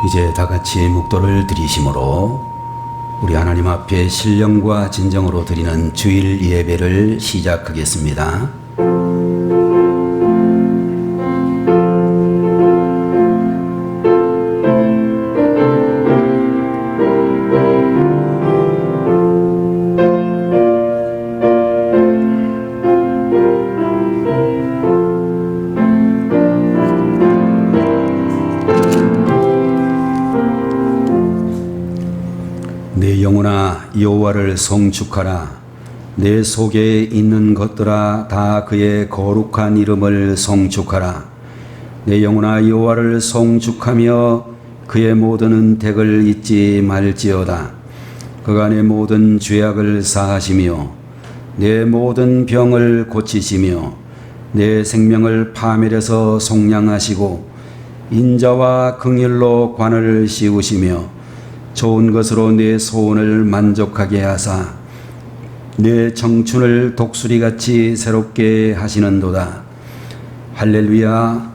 이제 다 같이 묵도를 드리심으로 우리 하나님 앞에 신령과 진정으로 드리는 주일 예배를 시작하겠습니다. 내 영혼아 여호와를 송축하라. 내 속에 있는 것들아 다 그의 거룩한 이름을 송축하라. 내 영혼아 여호와를 송축하며 그의 모든 은택을 잊지 말지어다. 그가 내 모든 죄악을 사하시며 내 모든 병을 고치시며 내 생명을 파멸해서 속량하시고 인자와 긍휼로 관을 씌우시며 좋은 것으로 내 소원을 만족하게 하사 내 청춘을 독수리같이 새롭게 하시는도다. 할렐루야.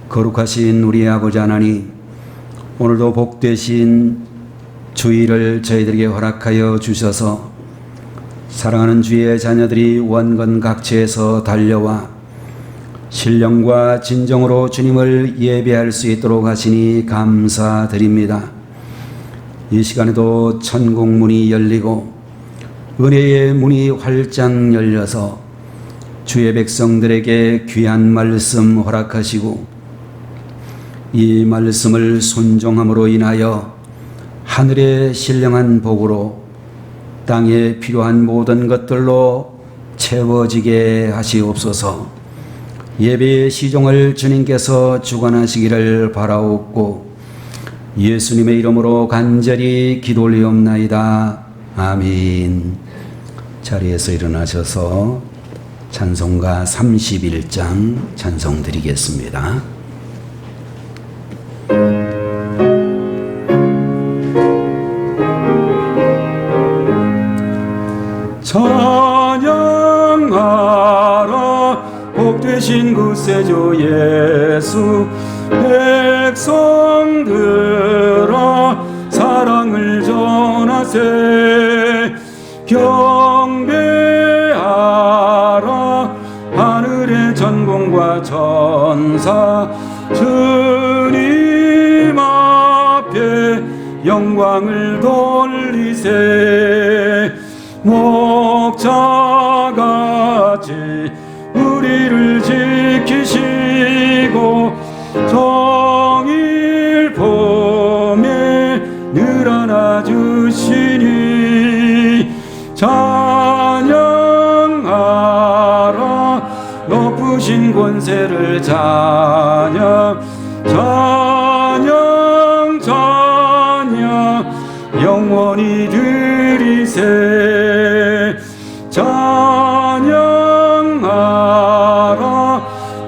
거룩하신 우리 아버지 하나님, 오늘도 복되신 주일을 저희들에게 허락하여 주셔서 사랑하는 주의 자녀들이 원건 각처에서 달려와 신령과 진정으로 주님을 예배할 수 있도록 하시니 감사드립니다. 이 시간에도 천국 문이 열리고 은혜의 문이 활짝 열려서 주의 백성들에게 귀한 말씀 허락하시고 이 말씀을 순종함으로 인하여 하늘의 신령한 복으로 땅에 필요한 모든 것들로 채워지게 하시옵소서. 예배의 시종을 주님께서 주관하시기를 바라옵고 예수님의 이름으로 간절히 기도 올리옵나이다. 아멘. 자리에서 일어나셔서 찬송가 31장 찬송 드리겠습니다. 찬양하라 복되신 구세주 예수. 백성들아 사랑을 전하세. 경배하라 하늘의 전공과 천사. 주님 앞에 영광을 돌리세. 목자같이 우리를 지키시고 정일 봄에 늘 안아주시니 찬양하라 높으신 권세를. 찬양 찬양 찬양 영원히 드리세. 찬양하라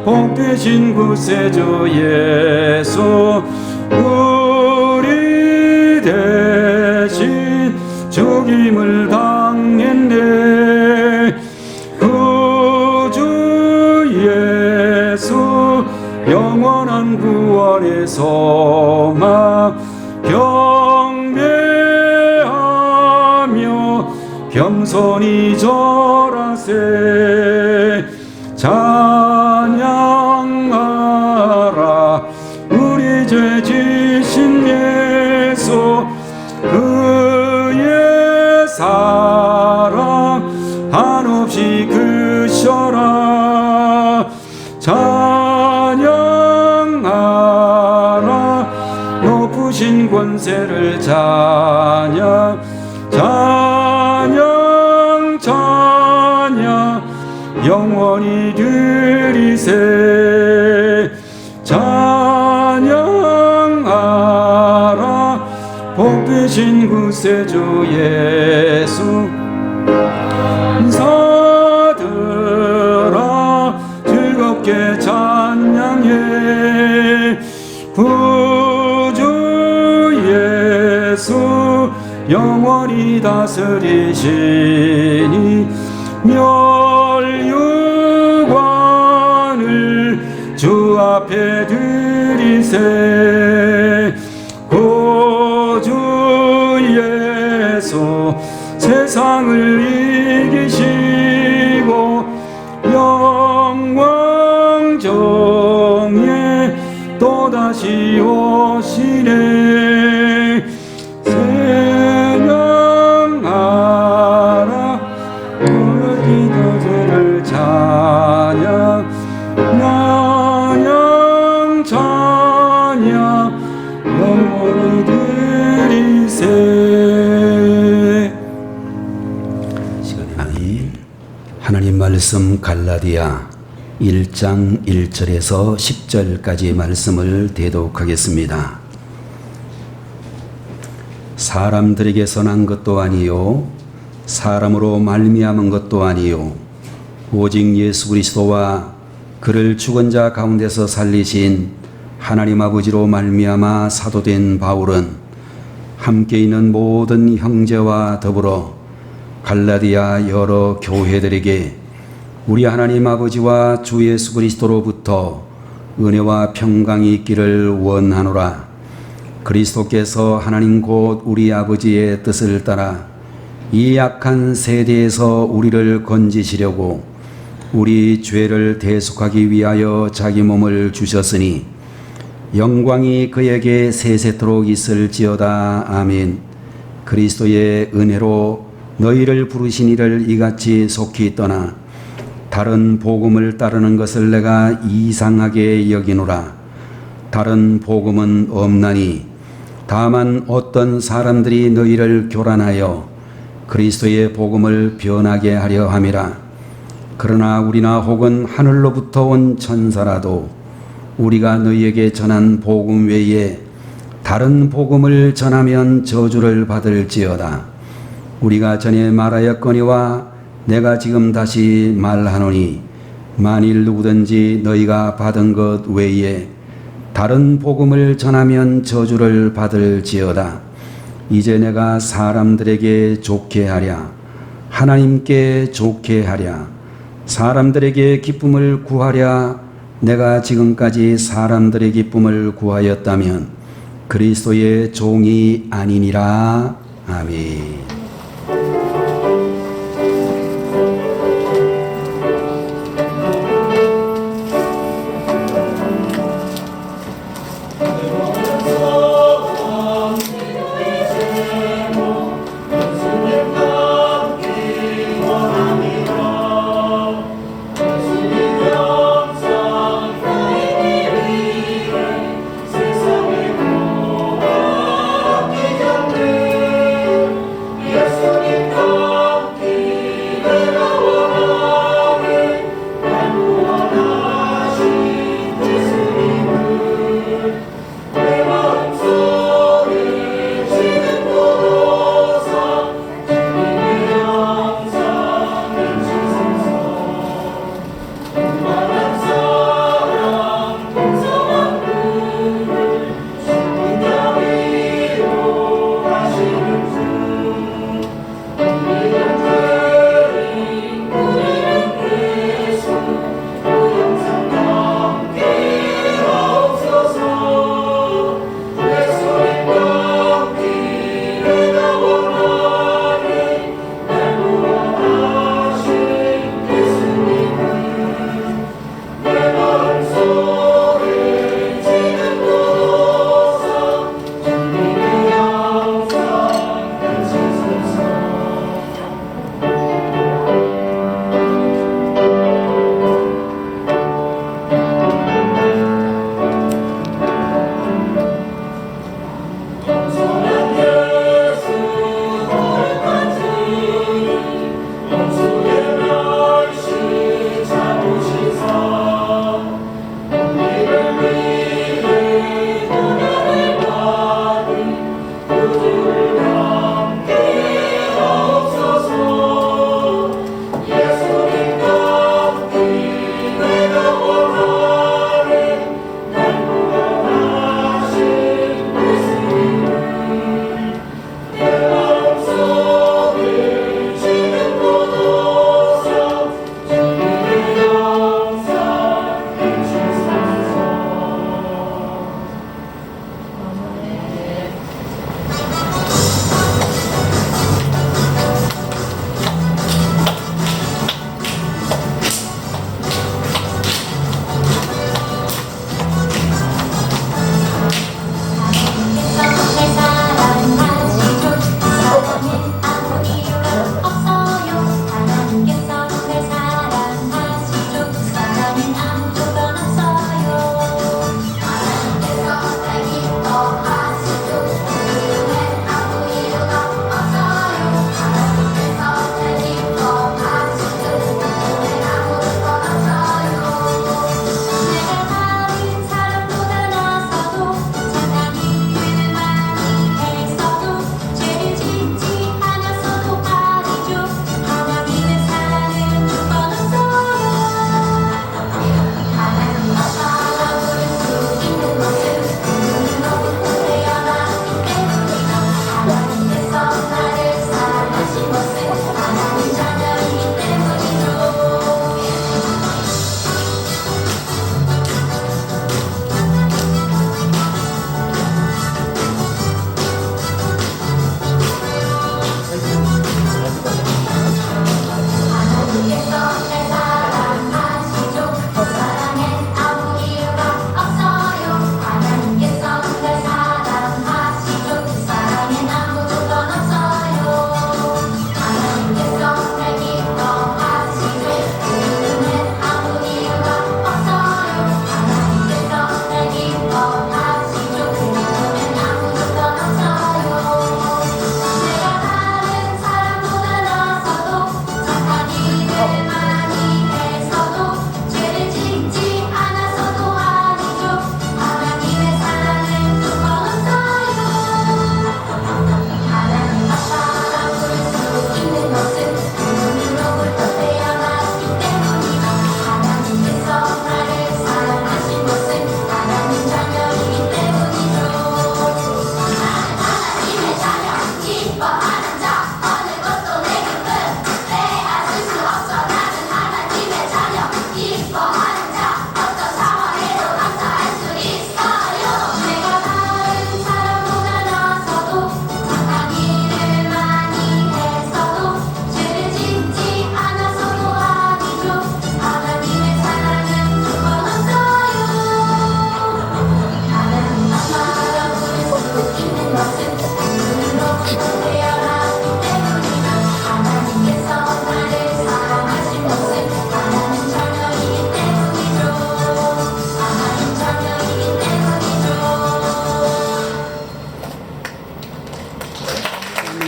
복되신 구세주 예수. 우리 대신 죽임을 당했네. 구주 예수 영원한 구원의 소망. 경배하며 겸손히 절하세. 찬양하라 우리 죄 지신 예수. 그의 사랑 한없이 크셔라. 찬양하라 높으신 권세를. 찬양 찬양 찬양 영원히 드리세. 찬양하라 복되신 구세주 예수. 인사들아 즐겁게 찬양해. 구주 예수 영원히 다스리시니 멸류관을 주 앞에 드리세. 예수 세상을 이기시고 영광 정에 또다시 오시네. 찬양하라 기도들을 찬양 찬양 찬양 영원히 드리세. 시간이 하나님 말씀 갈라디아 1장 1절에서 10절까지 말씀을 대독하겠습니다. 사람들에게서 난 것도 아니요 사람으로 말미암은 것도 아니요 오직 예수 그리스도와 그를 죽은 자 가운데서 살리신 하나님 아버지로 말미암아 사도된 바울은 함께 있는 모든 형제와 더불어 갈라디아 여러 교회들에게 우리 하나님 아버지와 주 예수 그리스도로부터 은혜와 평강이 있기를 원하노라. 그리스도께서 하나님 곧 우리 아버지의 뜻을 따라 이 악한 세대에서 우리를 건지시려고 우리 죄를 대속하기 위하여 자기 몸을 주셨으니 영광이 그에게 세세토록 있을지어다. 아멘. 그리스도의 은혜로 너희를 부르신 이를 이같이 속히 떠나 다른 복음을 따르는 것을 내가 이상하게 여기노라. 다른 복음은 없나니 다만 어떤 사람들이 너희를 교란하여 그리스도의 복음을 변하게 하려 함이라. 그러나 우리나 혹은 하늘로부터 온 천사라도 우리가 너희에게 전한 복음 외에 다른 복음을 전하면 저주를 받을지어다. 우리가 전에 말하였거니와 내가 지금 다시 말하노니 만일 누구든지 너희가 받은 것 외에 다른 복음을 전하면 저주를 받을지어다. 이제 내가 사람들에게 좋게 하랴 하나님께 좋게 하랴 사람들에게 기쁨을 구하랴 내가 지금까지 사람들의 기쁨을 구하였다면 그리스도의 종이 아니니라. 아멘.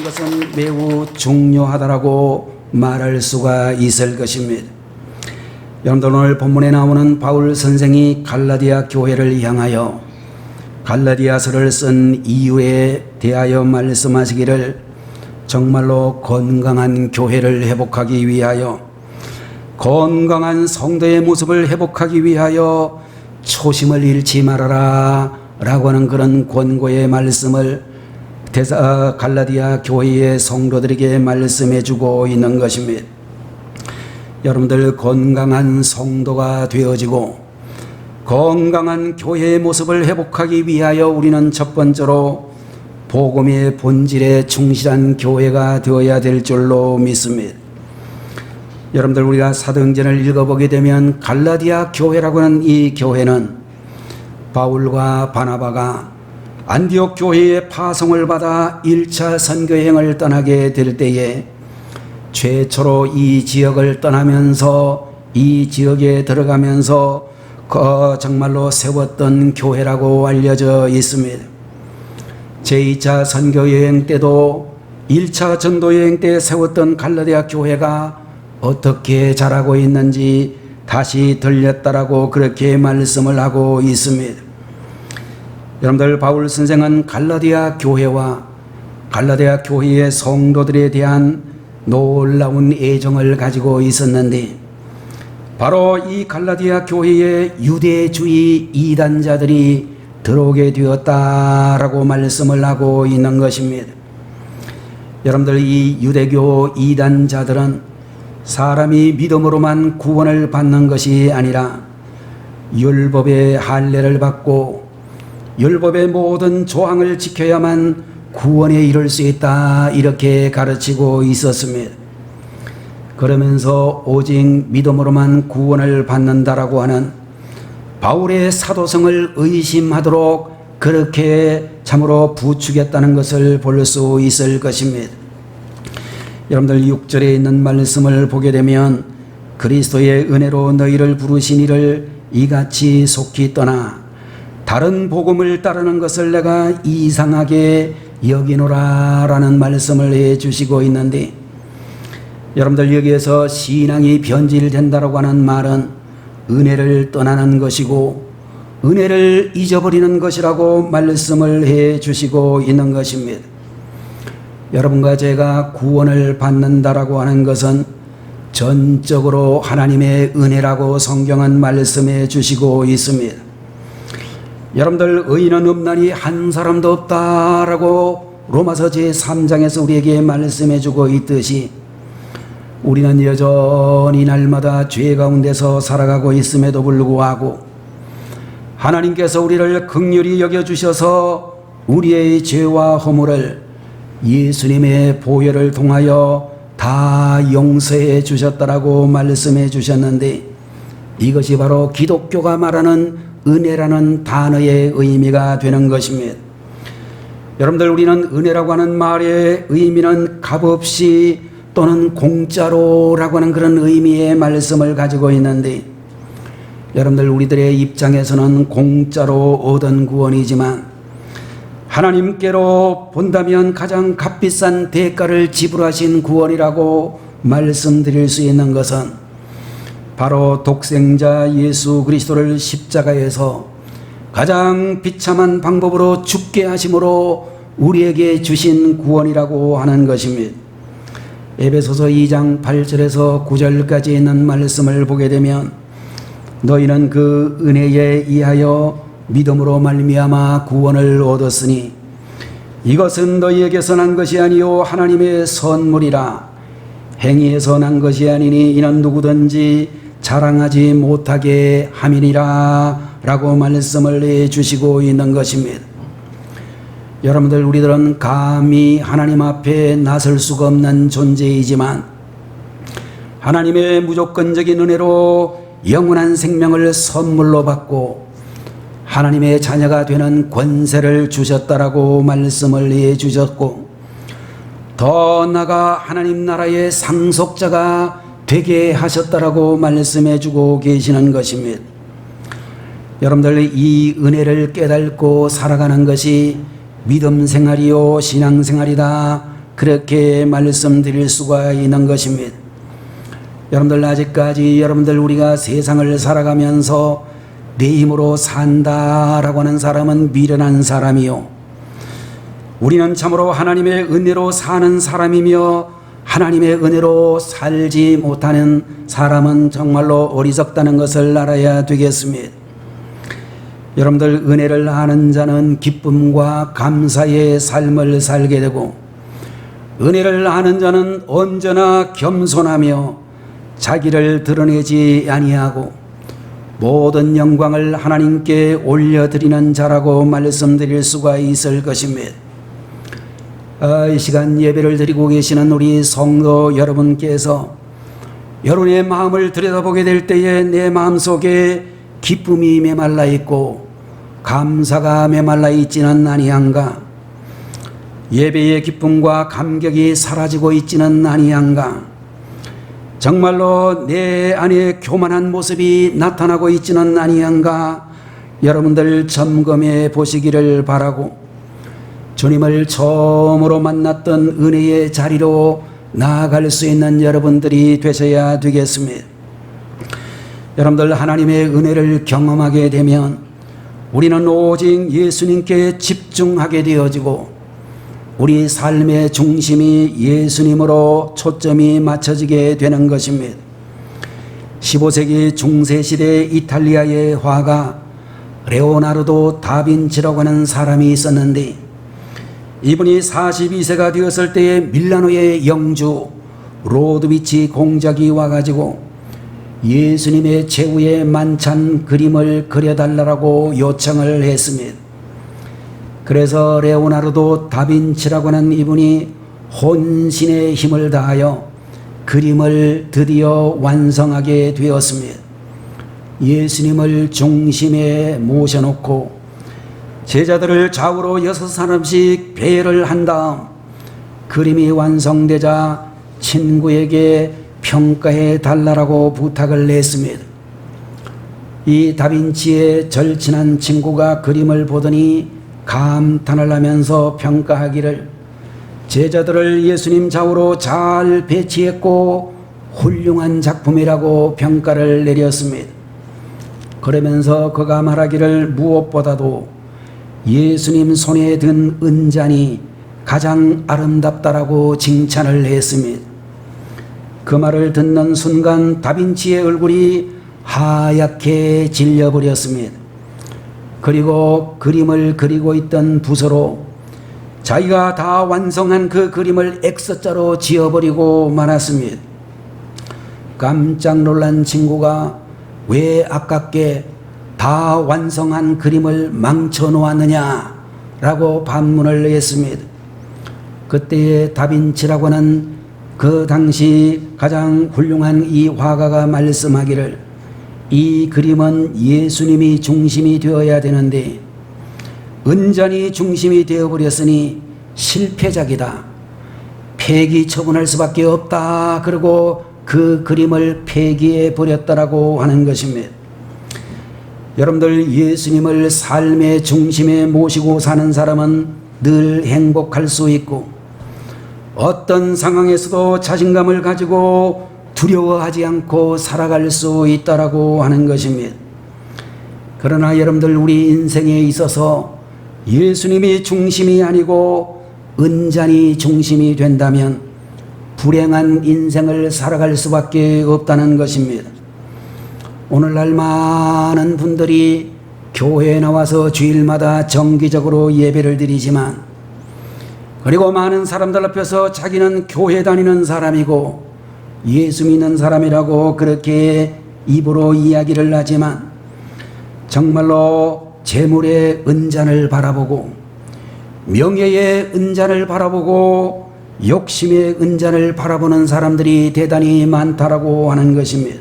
이것은 매우 중요하다라고 말할 수가 있을 것입니다. 여러분들, 오늘 본문에 나오는 바울 선생이 갈라디아 교회를 향하여 갈라디아서를 쓴 이유에 대하여 말씀하시기를, 정말로 건강한 교회를 회복하기 위하여, 건강한 성도의 모습을 회복하기 위하여 초심을 잃지 말아라 라고 하는 그런 권고의 말씀을 갈라디아 교회의 성도들에게 말씀해 주고 있는 것입니다. 여러분들, 건강한 성도가 되어지고 건강한 교회의 모습을 회복하기 위하여 우리는 첫 번째로 복음의 본질에 충실한 교회가 되어야 될 줄로 믿습니다. 여러분들, 우리가 사도행전을 읽어보게 되면 갈라디아 교회라고 하는 이 교회는 바울과 바나바가 안디옥 교회의 파송을 받아 1차 선교행을 떠나게 될 때에 최초로 이 지역을 떠나면서 이 지역에 들어가면서 정말로 세웠던 교회라고 알려져 있습니다. 제2차 선교여행 때도 1차 전도여행 때 세웠던 갈라디아 교회가 어떻게 자라고 있는지 다시 들렸다라고 그렇게 말씀을 하고 있습니다. 여러분들, 바울 선생은 갈라디아 교회와 갈라디아 교회의 성도들에 대한 놀라운 애정을 가지고 있었는데, 바로 이 갈라디아 교회에 유대주의 이단자들이 들어오게 되었다라고 말씀을 하고 있는 것입니다. 여러분들, 이 유대교 이단자들은 사람이 믿음으로만 구원을 받는 것이 아니라 율법의 할례를 받고 율법의 모든 조항을 지켜야만 구원에 이를 수 있다, 이렇게 가르치고 있었습니다. 그러면서 오직 믿음으로만 구원을 받는다라고 하는 바울의 사도성을 의심하도록 그렇게 참으로 부추겼다는 것을 볼 수 있을 것입니다. 여러분들, 6절에 있는 말씀을 보게 되면 그리스도의 은혜로 너희를 부르신 이를 이같이 속히 떠나 다른 복음을 따르는 것을 내가 이상하게 여기노라 라는 말씀을 해주시고 있는데, 여러분들, 여기에서 신앙이 변질된다라고 하는 말은 은혜를 떠나는 것이고 은혜를 잊어버리는 것이라고 말씀을 해주시고 있는 것입니다. 여러분과 제가 구원을 받는다라고 하는 것은 전적으로 하나님의 은혜라고 성경은 말씀해 주시고 있습니다. 여러분들, 의인은 없나니 한 사람도 없다라고 로마서 제3장에서 우리에게 말씀해 주고 있듯이 우리는 여전히 날마다 죄 가운데서 살아가고 있음에도 불구하고 하나님께서 우리를 긍휼히 여겨주셔서 우리의 죄와 허물을 예수님의 보혈을 통하여 다 용서해 주셨다라고 말씀해 주셨는데, 이것이 바로 기독교가 말하는 은혜라는 단어의 의미가 되는 것입니다. 여러분들, 우리는 은혜라고 하는 말의 의미는 값없이 또는 공짜로라고 하는 그런 의미의 말씀을 가지고 있는데, 여러분들, 우리들의 입장에서는 공짜로 얻은 구원이지만 하나님께로 본다면 가장 값비싼 대가를 지불하신 구원이라고 말씀드릴 수 있는 것은 바로 독생자 예수 그리스도를 십자가에서 가장 비참한 방법으로 죽게 하심으로 우리에게 주신 구원이라고 하는 것입니다. 에베소서 2장 8절에서 9절까지 있는 말씀을 보게 되면 너희는 그 은혜에 의하여 믿음으로 말미암아 구원을 얻었으니 이것은 너희에게서 난 것이 아니요 하나님의 선물이라. 행위에서 난 것이 아니니 이는 누구든지 자랑하지 못하게 함이니라 라고 말씀을 해주시고 있는 것입니다. 여러분들, 우리들은 감히 하나님 앞에 나설 수가 없는 존재이지만 하나님의 무조건적인 은혜로 영원한 생명을 선물로 받고 하나님의 자녀가 되는 권세를 주셨다라고 말씀을 해주셨고, 더 나아가 하나님 나라의 상속자가 되게 하셨다라고 말씀해주고 계시는 것입니다. 여러분들, 이 은혜를 깨닫고 살아가는 것이 믿음 생활이요 신앙 생활이다 그렇게 말씀드릴 수가 있는 것입니다. 여러분들, 아직까지 여러분들 우리가 세상을 살아가면서 내 힘으로 산다라고 하는 사람은 미련한 사람이요, 우리는 참으로 하나님의 은혜로 사는 사람이며 하나님의 은혜로 살지 못하는 사람은 정말로 어리석다는 것을 알아야 되겠습니다. 여러분들, 은혜를 아는 자는 기쁨과 감사의 삶을 살게 되고, 은혜를 아는 자는 언제나 겸손하며 자기를 드러내지 아니하고 모든 영광을 하나님께 올려드리는 자라고 말씀드릴 수가 있을 것입니다. 이 시간 예배를 드리고 계시는 우리 성도 여러분께서 여러분의 마음을 들여다보게 될 때에 내 마음속에 기쁨이 메말라 있고 감사가 메말라 있지는 아니한가? 예배의 기쁨과 감격이 사라지고 있지는 아니한가? 정말로 내 안에 교만한 모습이 나타나고 있지는 아니한가? 여러분들 점검해 보시기를 바라고, 주님을 처음으로 만났던 은혜의 자리로 나아갈 수 있는 여러분들이 되셔야 되겠습니다. 여러분들, 하나님의 은혜를 경험하게 되면 우리는 오직 예수님께 집중하게 되어지고 우리 삶의 중심이 예수님으로 초점이 맞춰지게 되는 것입니다. 15세기 중세시대 이탈리아의 화가 레오나르도 다빈치라고 하는 사람이 있었는데, 이분이 42세가 되었을 때에 밀라노의 영주 로드비치 공작이 와가지고 예수님의 최후의 만찬 그림을 그려달라고 요청을 했습니다. 그래서 레오나르도 다빈치라고 하는 이분이 혼신의 힘을 다하여 그림을 드디어 완성하게 되었습니다. 예수님을 중심에 모셔놓고 제자들을 좌우로 6사람씩 배열을 한 다음 그림이 완성되자 친구에게 평가해 달라고 부탁을 했습니다. 이 다빈치의 절친한 친구가 그림을 보더니 감탄을 하면서 평가하기를, 제자들을 예수님 좌우로 잘 배치했고 훌륭한 작품이라고 평가를 내렸습니다. 그러면서 그가 말하기를, 무엇보다도 예수님 손에 든 은잔이 가장 아름답다라고 칭찬을 했습니다. 그 말을 듣는 순간 다빈치의 얼굴이 하얗게 질려버렸습니다. 그리고 그림을 그리고 있던 부서로 자기가 다 완성한 그 그림을 X자로 지어버리고 말았습니다. 깜짝 놀란 친구가 왜 아깝게 다 완성한 그림을 망쳐놓았느냐 라고 반문을 했습니다. 그때에 다빈치라고 하는 그 당시 가장 훌륭한 이 화가가 말씀하기를, 이 그림은 예수님이 중심이 되어야 되는데 은잔이 중심이 되어버렸으니 실패작이다, 폐기 처분할 수밖에 없다, 그리고 그 그림을 폐기해 버렸다라고 하는 것입니다. 여러분들, 예수님을 삶의 중심에 모시고 사는 사람은 늘 행복할 수 있고 어떤 상황에서도 자신감을 가지고 두려워하지 않고 살아갈 수 있다라고 하는 것입니다. 그러나 여러분들, 우리 인생에 있어서 예수님이 중심이 아니고 은잔이 중심이 된다면 불행한 인생을 살아갈 수밖에 없다는 것입니다. 오늘날 많은 분들이 교회에 나와서 주일마다 정기적으로 예배를 드리지만, 그리고 많은 사람들 앞에서 자기는 교회 다니는 사람이고 예수 믿는 사람이라고 그렇게 입으로 이야기를 하지만, 정말로 재물의 은잔을 바라보고 명예의 은잔을 바라보고 욕심의 은잔을 바라보는 사람들이 대단히 많다라고 하는 것입니다.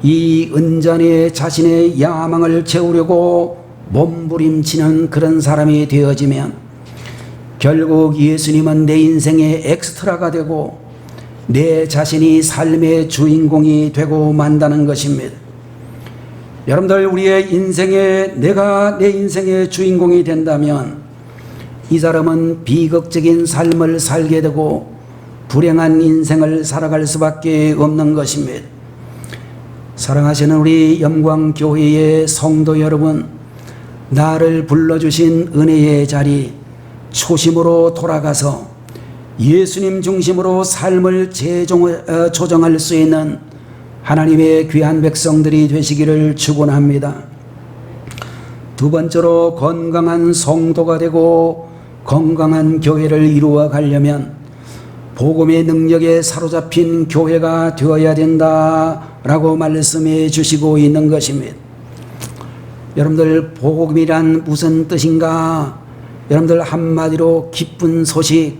이 은잔에 자신의 야망을 채우려고 몸부림치는 그런 사람이 되어지면 결국 예수님은 내 인생의 엑스트라가 되고 내 자신이 삶의 주인공이 되고 만다는 것입니다. 여러분들, 우리의 인생에 내가 내 인생의 주인공이 된다면 이 사람은 비극적인 삶을 살게 되고 불행한 인생을 살아갈 수밖에 없는 것입니다. 사랑하시는 우리 영광교회의 성도 여러분, 나를 불러주신 은혜의 자리 초심으로 돌아가서 예수님 중심으로 삶을 조정할 수 있는 하나님의 귀한 백성들이 되시기를 축원합니다. 두 번째로 건강한 성도가 되고 건강한 교회를 이루어 가려면 복음의 능력에 사로잡힌 교회가 되어야 된다라고 말씀해 주시고 있는 것입니다. 여러분들, 복음이란 무슨 뜻인가? 여러분들, 한마디로 기쁜 소식,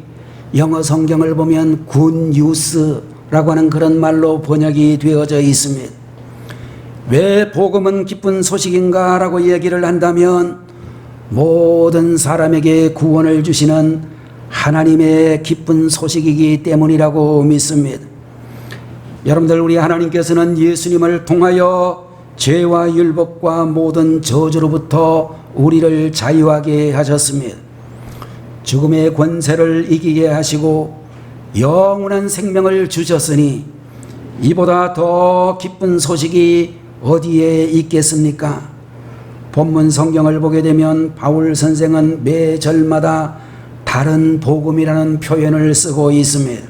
영어 성경을 보면 굿 뉴스라고 하는 그런 말로 번역이 되어져 있습니다. 왜 복음은 기쁜 소식인가 라고 얘기를 한다면 모든 사람에게 구원을 주시는 하나님의 기쁜 소식이기 때문이라고 믿습니다. 여러분들, 우리 하나님께서는 예수님을 통하여 죄와 율법과 모든 저주로부터 우리를 자유하게 하셨습니다. 죽음의 권세를 이기게 하시고 영원한 생명을 주셨으니 이보다 더 기쁜 소식이 어디에 있겠습니까? 본문 성경을 보게 되면 바울 선생은 매 절마다 다른 복음이라는 표현을 쓰고 있습니다.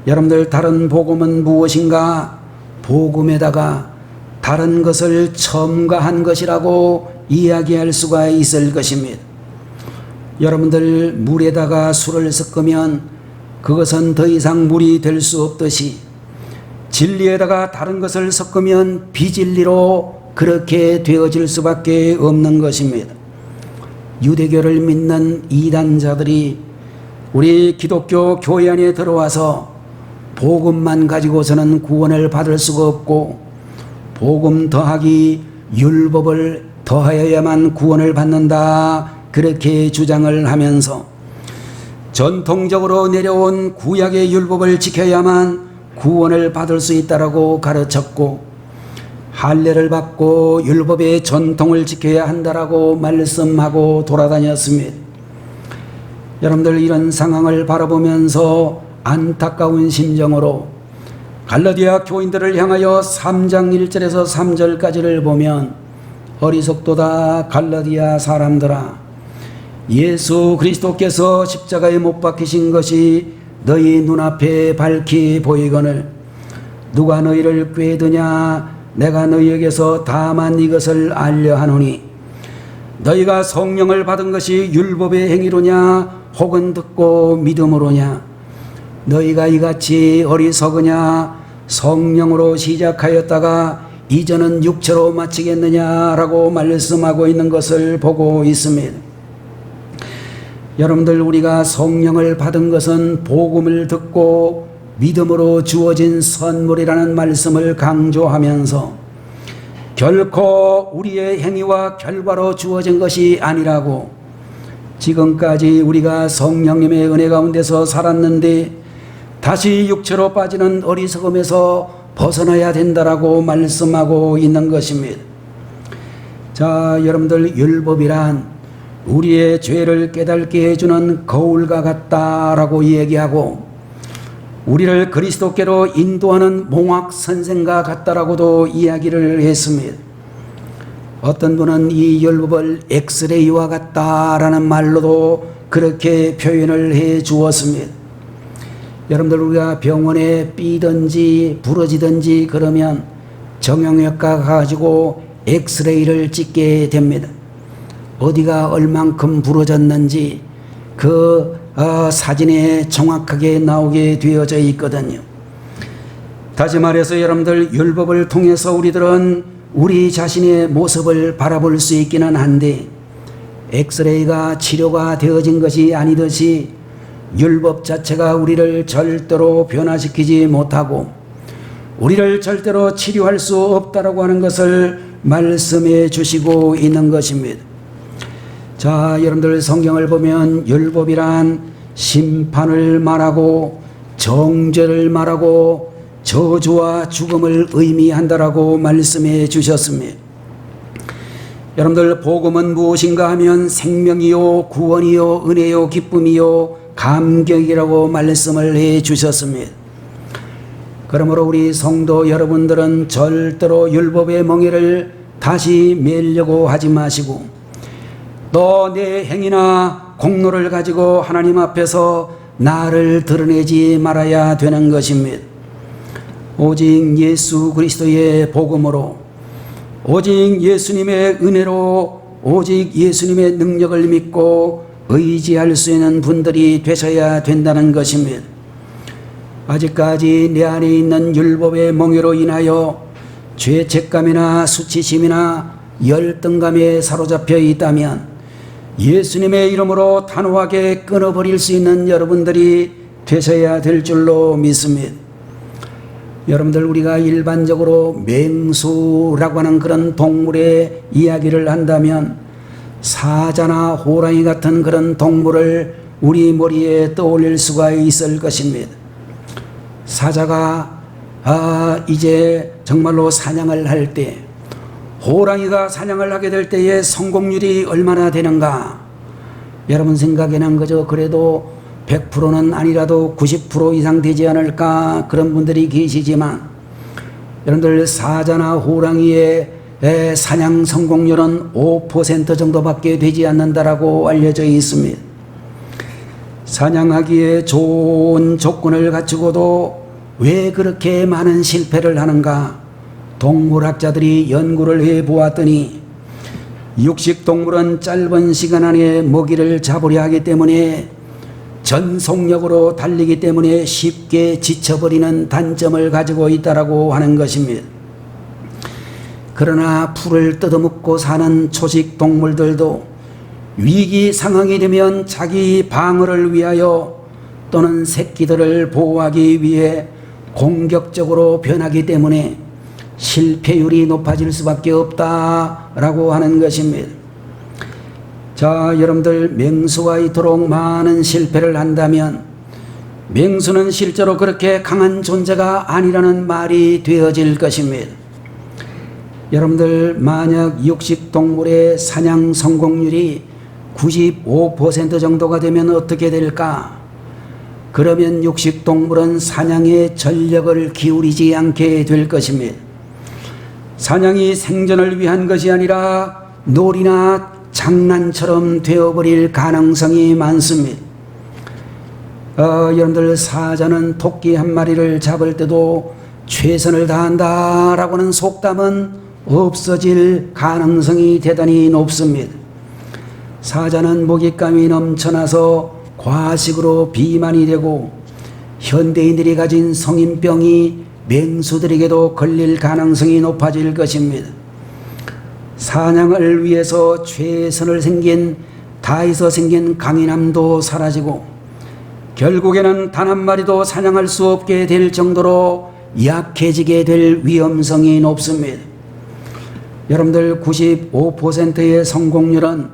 여러분들, 다른 복음은 무엇인가? 복음에다가 다른 것을 첨가한 것이라고 이야기할 수가 있을 것입니다. 여러분들, 물에다가 술을 섞으면 그것은 더 이상 물이 될 수 없듯이 진리에다가 다른 것을 섞으면 비진리로 그렇게 되어질 수밖에 없는 것입니다. 유대교를 믿는 이단자들이 우리 기독교 교회 안에 들어와서 복음만 가지고서는 구원을 받을 수가 없고 복음 더하기 율법을 더하여야만 구원을 받는다, 그렇게 주장을 하면서 전통적으로 내려온 구약의 율법을 지켜야만 구원을 받을 수 있다라고 가르쳤고 할례를 받고 율법의 전통을 지켜야 한다라고 말씀하고 돌아다녔습니다. 여러분들, 이런 상황을 바라보면서 안타까운 심정으로 갈라디아 교인들을 향하여 3장 1절에서 3절까지를 보면 어리석도다 갈라디아 사람들아, 예수 그리스도께서 십자가에 못 박히신 것이 너희 눈앞에 밝히 보이거늘 누가 너희를 꾀드냐? 내가 너희에게서 다만 이것을 알려하노니 너희가 성령을 받은 것이 율법의 행위로냐 혹은 듣고 믿음으로냐? 너희가 이같이 어리석으냐? 성령으로 시작하였다가 이전은 육체로 마치겠느냐라고 말씀하고 있는 것을 보고 있습니다. 여러분들, 우리가 성령을 받은 것은 복음을 듣고 믿음으로 주어진 선물이라는 말씀을 강조하면서 결코 우리의 행위와 결과로 주어진 것이 아니라고, 지금까지 우리가 성령님의 은혜 가운데서 살았는데 다시 육체로 빠지는 어리석음에서 벗어나야 된다라고 말씀하고 있는 것입니다. 자, 여러분들, 율법이란 우리의 죄를 깨닫게 해주는 거울과 같다라고 얘기하고 우리를 그리스도께로 인도하는 몽학 선생과 같다라고도 이야기를 했습니다. 어떤 분은 이 율법을 엑스레이와 같다라는 말로도 그렇게 표현을 해 주었습니다. 여러분들, 우리가 병원에 삐든지 부러지든지 그러면 정형외과 가지고 엑스레이를 찍게 됩니다. 어디가 얼만큼 부러졌는지 그 사진에 정확하게 나오게 되어져 있거든요. 다시 말해서 여러분들, 율법을 통해서 우리들은 우리 자신의 모습을 바라볼 수 있기는 한데 엑스레이가 치료가 되어진 것이 아니듯이 율법 자체가 우리를 절대로 변화시키지 못하고 우리를 절대로 치료할 수 없다라고 하는 것을 말씀해 주시고 있는 것입니다. 자, 여러분들, 성경을 보면 율법이란 심판을 말하고 정죄를 말하고 저주와 죽음을 의미한다라고 말씀해 주셨습니다. 여러분들 복음은 무엇인가 하면 생명이요 구원이요 은혜요 기쁨이요 감격이라고 말씀을 해 주셨습니다. 그러므로 우리 성도 여러분들은 절대로 율법의 멍에를 다시 매려고 하지 마시고 또 내 행위나 공로를 가지고 하나님 앞에서 나를 드러내지 말아야 되는 것입니다. 오직 예수 그리스도의 복음으로 오직 예수님의 은혜로 오직 예수님의 능력을 믿고 의지할 수 있는 분들이 되셔야 된다는 것입니다. 아직까지 내 안에 있는 율법의 멍에로 인하여 죄책감이나 수치심이나 열등감에 사로잡혀 있다면 예수님의 이름으로 단호하게 끊어버릴 수 있는 여러분들이 되셔야 될 줄로 믿습니다. 여러분들 우리가 일반적으로 맹수라고 하는 그런 동물의 이야기를 한다면 사자나 호랑이 같은 그런 동물을 우리 머리에 떠올릴 수가 있을 것입니다. 사자가 이제 정말로 사냥을 할 때 호랑이가 사냥을 하게 될 때의 성공률이 얼마나 되는가? 여러분 생각에는 그저 그래도 100%는 아니라도 90% 이상 되지 않을까 그런 분들이 계시지만 여러분들 사자나 호랑이의 사냥 성공률은 5% 정도밖에 되지 않는다라고 알려져 있습니다. 사냥하기에 좋은 조건을 갖추고도 왜 그렇게 많은 실패를 하는가? 동물학자들이 연구를 해 보았더니 육식동물은 짧은 시간 안에 먹이를 잡으려 하기 때문에 전속력으로 달리기 때문에 쉽게 지쳐버리는 단점을 가지고 있다라고 하는 것입니다. 그러나 풀을 뜯어먹고 사는 초식 동물들도 위기 상황이 되면 자기 방어를 위하여 또는 새끼들을 보호하기 위해 공격적으로 변하기 때문에 실패율이 높아질 수밖에 없다라고 하는 것입니다. 자, 여러분들 맹수가 이토록 많은 실패를 한다면 맹수는 실제로 그렇게 강한 존재가 아니라는 말이 되어질 것입니다. 여러분들 만약 육식동물의 사냥 성공률이 95% 정도가 되면 어떻게 될까? 그러면 육식동물은 사냥에 전력을 기울이지 않게 될 것입니다. 사냥이 생존을 위한 것이 아니라 놀이나 장난처럼 되어버릴 가능성이 많습니다. 여러분들 사자는 토끼 한 마리를 잡을 때도 최선을 다한다라고 하는 속담은 없어질 가능성이 대단히 높습니다. 사자는 먹잇감이 넘쳐나서 과식으로 비만이 되고 현대인들이 가진 성인병이 맹수들에게도 걸릴 가능성이 높아질 것입니다. 사냥을 위해서 최선을 다해서 생긴 강인함도 사라지고 결국에는 단 한 마리도 사냥할 수 없게 될 정도로 약해지게 될 위험성이 높습니다. 여러분들 95%의 성공률은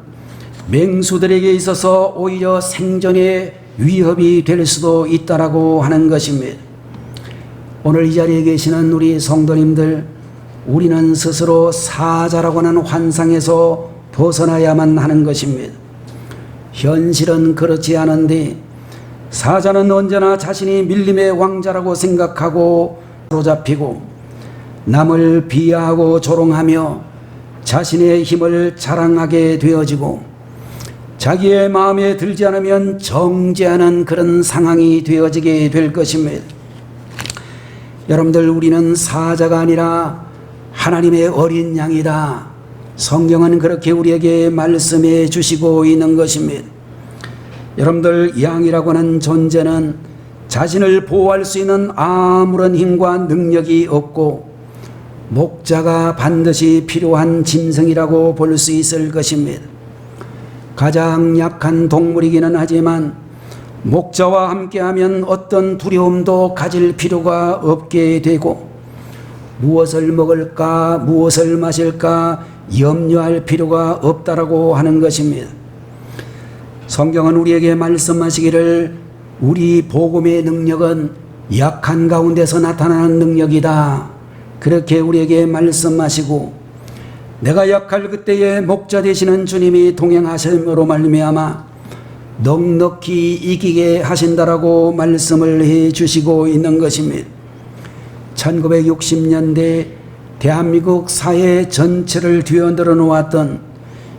맹수들에게 있어서 오히려 생존의 위협이 될 수도 있다라고 하는 것입니다. 오늘 이 자리에 계시는 우리 성도님들, 우리는 스스로 사자라고 하는 환상에서 벗어나야만 하는 것입니다. 현실은 그렇지 않은데 사자는 언제나 자신이 밀림의 왕자라고 생각하고 사로잡히고 남을 비하하고 조롱하며 자신의 힘을 자랑하게 되어지고 자기의 마음에 들지 않으면 정죄하는 그런 상황이 되어지게 될 것입니다. 여러분들 우리는 사자가 아니라 하나님의 어린 양이다. 성경은 그렇게 우리에게 말씀해 주시고 있는 것입니다. 여러분들 양이라고 하는 존재는 자신을 보호할 수 있는 아무런 힘과 능력이 없고 목자가 반드시 필요한 짐승이라고 볼 수 있을 것입니다. 가장 약한 동물이기는 하지만 목자와 함께하면 어떤 두려움도 가질 필요가 없게 되고 무엇을 먹을까 무엇을 마실까 염려할 필요가 없다라고 하는 것입니다. 성경은 우리에게 말씀하시기를 우리 복음의 능력은 약한 가운데서 나타나는 능력이다. 그렇게 우리에게 말씀하시고 내가 약할 그때에 목자 되시는 주님이 동행하심으로 말미암아 넉넉히 이기게 하신다라고 말씀을 해 주시고 있는 것입니다. 1960년대 대한민국 사회 전체를 뒤흔들어 놓았던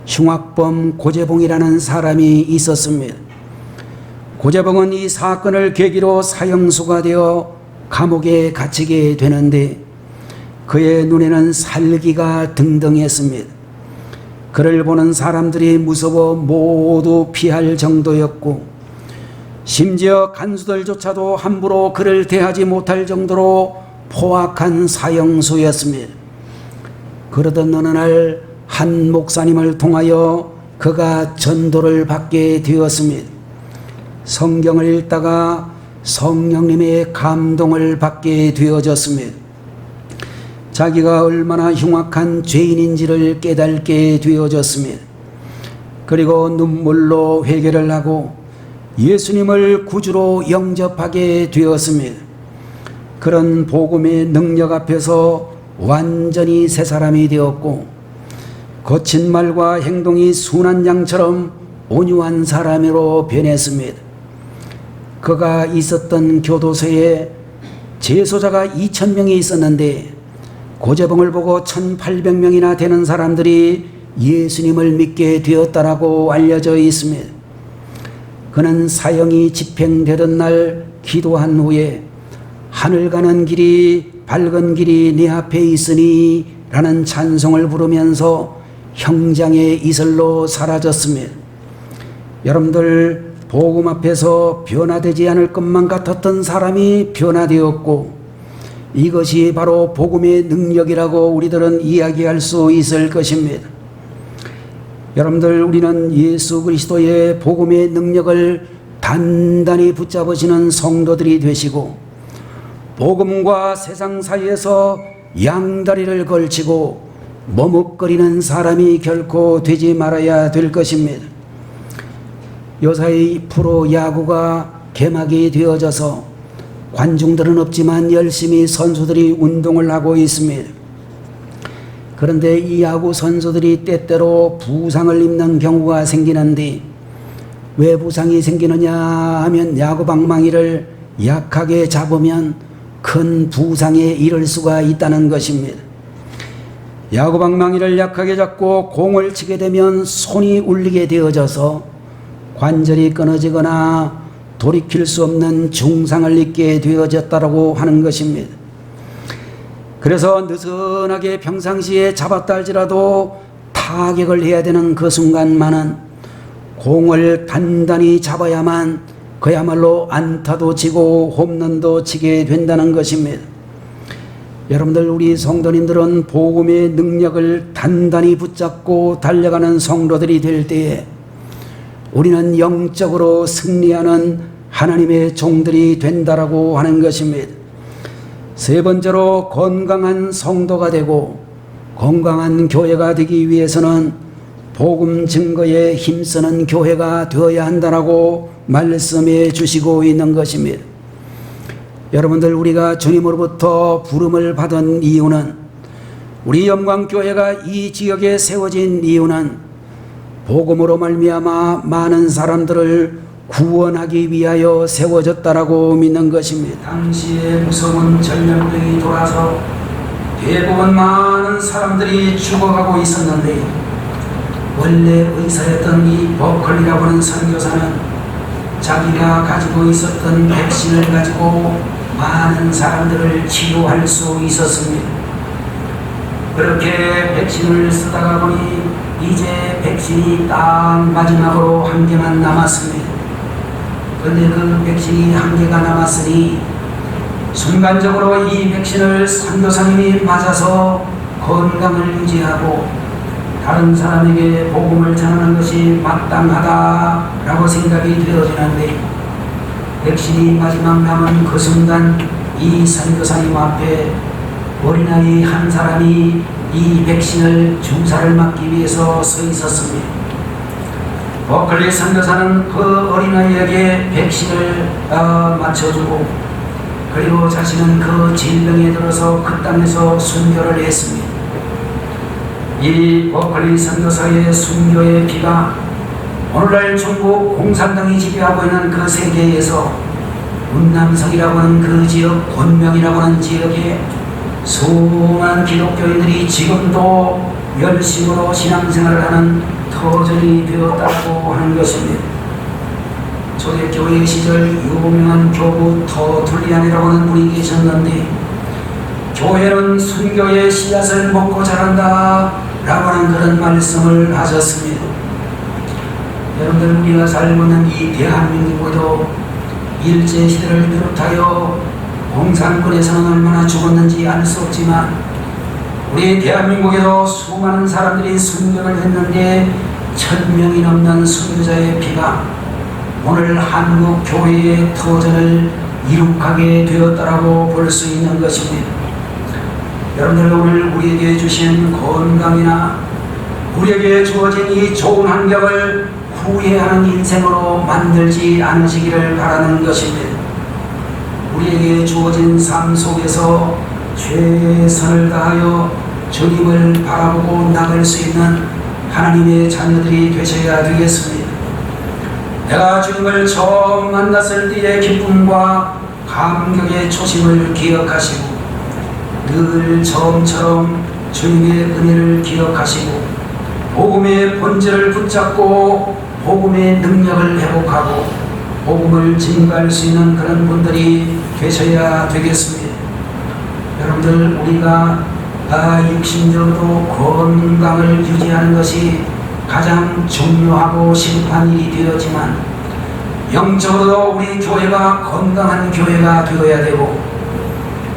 흉악범 고재봉이라는 사람이 있었습니다. 고재봉은 이 사건을 계기로 사형수가 되어 감옥에 갇히게 되는데 그의 눈에는 살기가 등등했습니다. 그를 보는 사람들이 무서워 모두 피할 정도였고 심지어 간수들조차도 함부로 그를 대하지 못할 정도로 포악한 사형수였습니다. 그러던 어느 날 한 목사님을 통하여 그가 전도를 받게 되었습니다. 성경을 읽다가 성령님의 감동을 받게 되어졌습니다. 자기가 얼마나 흉악한 죄인인지를 깨닫게 되어졌습니다. 그리고 눈물로 회개를 하고 예수님을 구주로 영접하게 되었습니다. 그런 복음의 능력 앞에서 완전히 새 사람이 되었고 거친 말과 행동이 순한 양처럼 온유한 사람으로 변했습니다. 그가 있었던 교도소에 재소자가 2,000명이 있었는데 고재봉을 보고 1,800명이나 되는 사람들이 예수님을 믿게 되었다라고 알려져 있습니다. 그는 사형이 집행되던 날 기도한 후에 하늘 가는 길이 밝은 길이 내 앞에 있으니 라는 찬송을 부르면서 형장의 이슬로 사라졌습니다. 여러분들 복음 앞에서 변화되지 않을 것만 같았던 사람이 변화되었고 이것이 바로 복음의 능력이라고 우리들은 이야기할 수 있을 것입니다. 여러분들 우리는 예수 그리스도의 복음의 능력을 단단히 붙잡으시는 성도들이 되시고 복음과 세상 사이에서 양다리를 걸치고 머뭇거리는 사람이 결코 되지 말아야 될 것입니다. 요사이 프로야구가 개막이 되어져서 관중들은 없지만 열심히 선수들이 운동을 하고 있습니다. 그런데 이 야구 선수들이 때때로 부상을 입는 경우가 생기는데 왜 부상이 생기느냐 하면 야구 방망이를 약하게 잡으면 큰 부상에 이를 수가 있다는 것입니다. 야구 방망이를 약하게 잡고 공을 치게 되면 손이 울리게 되어져서 관절이 끊어지거나 돌이킬 수 없는 중상을 입게 되어졌다고 하는 것입니다. 그래서 느슨하게 평상시에 잡았다 할지라도 타격을 해야 되는 그 순간만은 공을 단단히 잡아야만 그야말로 안타도 치고 홈런도 치게 된다는 것입니다. 여러분들 우리 성도님들은 복음의 능력을 단단히 붙잡고 달려가는 성도들이 될 때에 우리는 영적으로 승리하는 하나님의 종들이 된다라고 하는 것입니다. 세 번째로 건강한 성도가 되고 건강한 교회가 되기 위해서는 복음 증거에 힘쓰는 교회가 되어야 한다라고 말씀해 주시고 있는 것입니다. 여러분들 우리가 주님으로부터 부름을 받은 이유는 우리 영광교회가 이 지역에 세워진 이유는 복음으로 말미암아 많은 사람들을 구원하기 위하여 세워졌다라고 믿는 것입니다. 당시에 무서운 전염병이 돌아서 대부분 많은 사람들이 죽어가고 있었는데 원래 의사였던 이 버클리라고 하는 선교사는 자기가 가지고 있었던 백신을 가지고 많은 사람들을 치료할 수 있었습니다. 그렇게 백신을 쓰다가 보니 이제 백신이 딱 마지막으로 한 개만 남았습니다. 그런데 그 백신이 한 개가 남았으니 순간적으로 이 백신을 선교사님이 맞아서 건강을 유지하고 다른 사람에게 복음을 전하는 것이 마땅하다라고 생각이 되어지는데 백신이 마지막 남은 그 순간 이 선교사님 앞에 어린아이 한 사람이 이 백신을 주사를 맞기 위해서 서 있었습니다. 버클리 선교사는 그 어린아이에게 백신을 맞춰주고 그리고 자신은 그 질병에 들어서 그 땅에서 순교를 했습니다. 이 버클리 선교사의 순교의 피가 오늘날 중국 공산당이 지배하고 있는 그 세계에서 운남성이라고 하는 그 지역, 권명이라고 하는 지역에 수많은 기독교인들이 지금도 열심으로 신앙생활을 하는 터전이 되었다고 하는 것입니다. 초대교회 시절 유명한 교부 터툴리안이라고 하는 분이 계셨는데, 교회는 순교의 씨앗을 먹고 자란다 라고 하는 그런 말씀을 하셨습니다. 여러분들, 우리가 살고 있는 이 대한민국에도 일제시대를 비롯하여 공산권에서는 얼마나 죽었는지 알 수 없지만, 우리 대한민국에도 수많은 사람들이 순교를 했는데 1000명이 넘는 순교자의 피가 오늘 한국 교회의 터전을 이룩하게 되었다라고 볼 수 있는 것입니다. 여러분들, 오늘 우리에게 주신 건강이나 우리에게 주어진 이 좋은 환경을 후회하는 인생으로 만들지 않으시기를 바라는 것입니다. 우리에게 주어진 삶 속에서 최선을 다하여 주님을 바라보고 나갈 수 있는 하나님의 자녀들이 되셔야 되겠습니다. 내가 주님을 처음 만났을 때의 기쁨과 감격의 초심을 기억하시고, 늘 처음처럼 주님의 은혜를 기억하시고, 복음의 본질을 붙잡고 복음의 능력을 회복하고 복음을 증거할 수 있는 그런 분들이 되셔야 되겠습니다. 여러분들, 우리가 육신적으로 건강을 유지하는 것이 가장 중요하고 시급한 일이 되었지만, 영적으로도 우리 교회가 건강한 교회가 되어야 되고,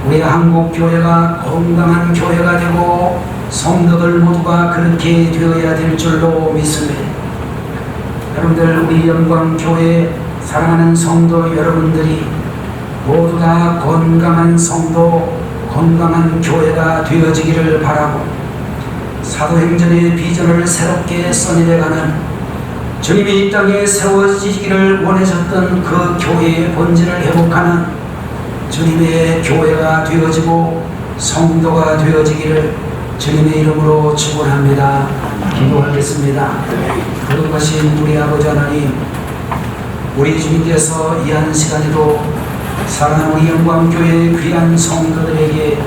우리 한국 교회가 건강한 교회가 되고 성도들 모두가 그렇게 되어야 될 줄로 믿습니다. 여러분들, 우리 영광교회 사랑하는 성도 여러분들이 모두 다 건강한 성도, 건강한 교회가 되어지기를 바라고, 사도행전의 비전을 새롭게 써내려가는 주님이 이 땅에 세워지기를 원하셨던 그 교회의 본질을 회복하는 주님의 교회가 되어지고 성도가 되어지기를 주님의 이름으로 축원합니다. 기도하겠습니다. 거룩하신 우리 아버지 하나님, 우리 주님께서 이 한 시간에도 사랑하는 우리 영광교회의 귀한 성도들에게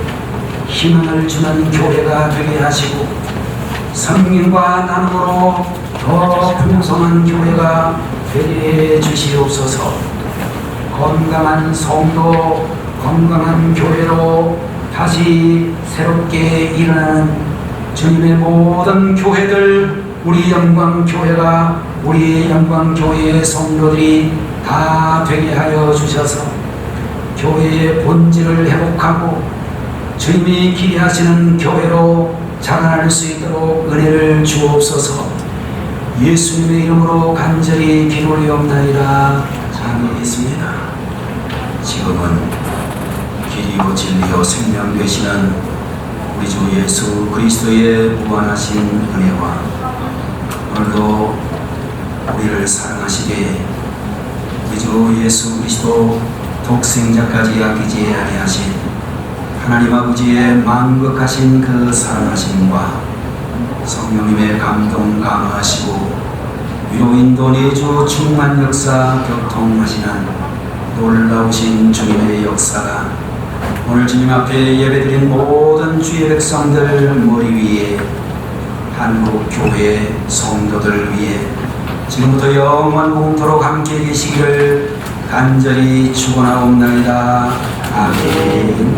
희망을 주는 교회가 되게 하시고, 성령과 나눔으로 더 풍성한 교회가 되게 해주시옵소서. 건강한 성도, 건강한 교회로 다시 새롭게 일어나는 주님의 모든 교회들, 우리 영광교회가, 우리 영광교회의 성도들이 다 되게 하여 주셔서 교회의 본질을 회복하고 주님이 기대하시는 교회로 자라날 수 있도록 은혜를 주옵소서. 예수님의 이름으로 간절히 기도하옵나이다. 아멘이십니다. 지금은 길이요 진리요 생명 되시는 우리 주 예수 그리스도의 무한하신 은혜와 오늘도 우리를 사랑하시게 우리 주 예수 그리스도 독생자까지 아끼지 아니하신 하나님 아버지의 만극하신 그 사랑하심과 성령님의 감동 감화하시고 위로 인도 내주 충만 역사 교통하시는 놀라우신 주님의 역사가 오늘 주님 앞에 예배드린 모든 주의 백성들 머리 위에, 한국 교회 성도들 위에 지금부터 영원 공토록 함께 계시기를 간절히 축원하옵나이다. 아멘.